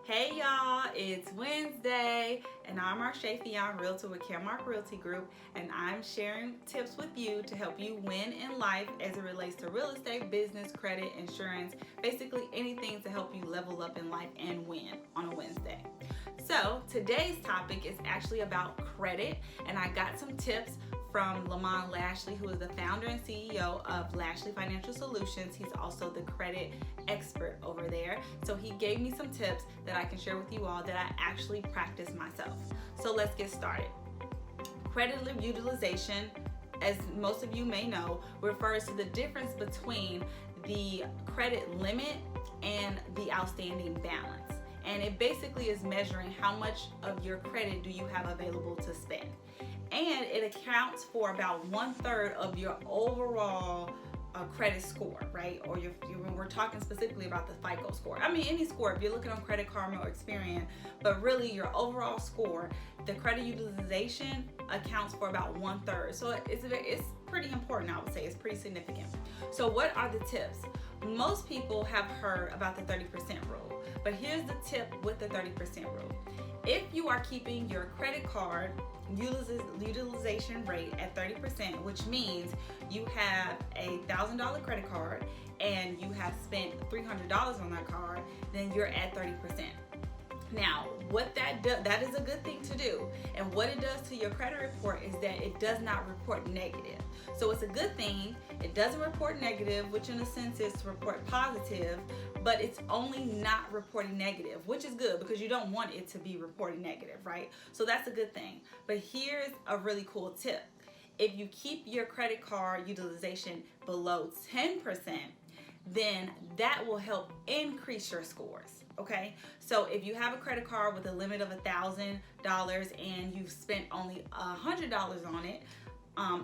Hey y'all, it's Wednesday and I'm Marsha Fion, Realtor with Caremark Realty Group, and I'm sharing tips with you to help you win in life as it relates to real estate, business, credit, insurance, basically anything to help you level up in life and win on a Wednesday. So today's topic is actually about credit, and I got some tips from Lamont Lashley, who is the founder and CEO of Lashley Financial Solutions. He's also the credit expert over there. So he gave me some tips that I can share with you all that I actually practice myself. So let's get started. Credit utilization, as most of you may know, refers to the difference between the credit limit and the outstanding balance. And it basically is measuring how much of your credit do you have available to spend. And it accounts for about 1/3 of your overall credit score, right? Or when we're talking specifically about the FICO score. I mean, any score, if you're looking on Credit Karma or Experian, but really your overall score, the credit utilization accounts for about 1/3. So it's pretty important, I would say. It's pretty significant. So what are the tips? Most people have heard about the 30% rule, but here's the tip with the 30% rule. If you are keeping your credit card utilization rate at 30%, which means you have a $1,000 credit card and you have spent $300 on that card, then you're at 30%. Now, what that does, that is a good thing to do. And what it does to your credit report is that it does not report negative. So it's a good thing. It doesn't report negative, which in a sense is to report positive, but it's only not reporting negative, which is good because you don't want it to be reporting negative, right? So that's a good thing. But here's a really cool tip. If you keep your credit card utilization below 10%, then that will help increase your scores. Okay, so if you have a credit card with a limit of $1,000 and you've spent only $100 on it,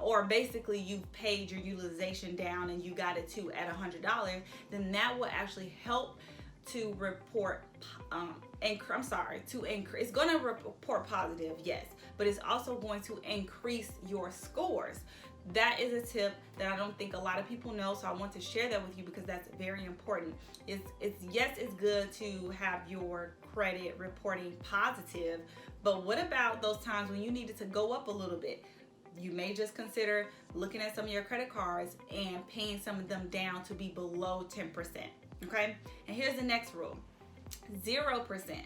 or basically you've paid your utilization down and you got it to at $100, then that will actually help to report it's going to report positive, yes, but it's also going to increase your scores. That is a tip that I don't think a lot of people know, so I want to share that with you because that's very important. It's good to have your credit reporting positive, but what about those times when you need it to go up a little bit? You may just consider looking at some of your credit cards and paying some of them down to be below 10%. Okay? And here's the next rule. 0%.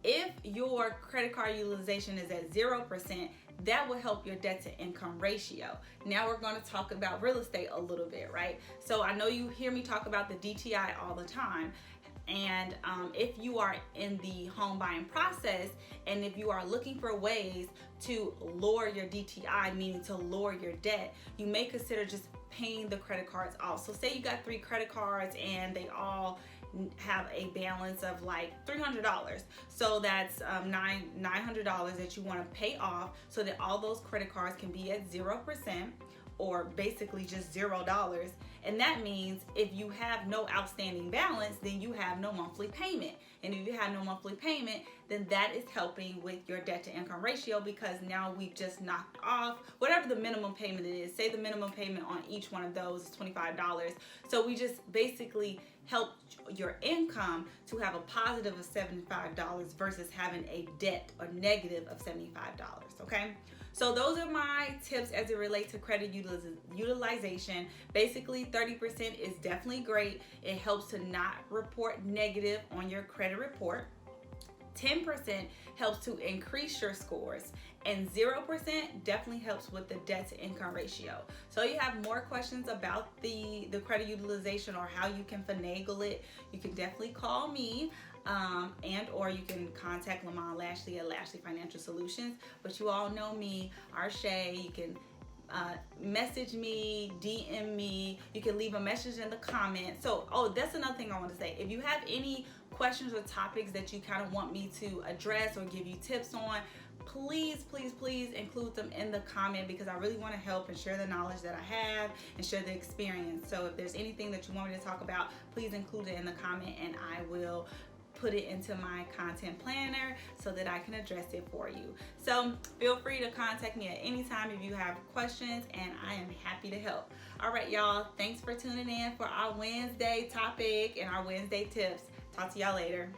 If your credit card utilization is at 0%, that will help your debt to income ratio. Now we're going to talk about real estate a little bit, right? So I know you hear me talk about the DTI all the time. And if you are in the home buying process and if you are looking for ways to lower your DTI, meaning to lower your debt, you may consider just paying the credit cards off. So say you got 3 credit cards and they all have a balance of like $300. So that's $900 that you want to pay off so that all those credit cards can be at 0%. Or basically just $0. And that means if you have no outstanding balance, then you have no monthly payment. And if you have no monthly payment, then that is helping with your debt to income ratio because now we've just knocked off whatever the minimum payment is. Say the minimum payment on each one of those is $25. So we just basically help your income to have a positive of $75 versus having a debt or negative of $75, okay? So those are my tips as it relates to credit utilization. Basically, 30% is definitely great. It helps to not report negative on your credit report. 10% helps to increase your scores, and 0% definitely helps with the debt to income ratio. So you have more questions about the credit utilization or how you can finagle it, you can definitely call me and or you can contact Lamont Lashley at Lashley Financial Solutions. But you all know me, Arshay. You can message me, DM me, you can leave a message in the comments. So, that's another thing I want to say. If you have any questions or topics that you kind of want me to address or give you tips on, please include them in the comment because I really want to help and share the knowledge that I have and share the experience. So if there's anything that you want me to talk about, please include it in the comment and I will put it into my content planner so that I can address it for you. So feel free to contact me at any time if you have questions, and I am happy to help. All right, y'all, thanks for tuning in for our Wednesday topic and our Wednesday tips. Talk to y'all later.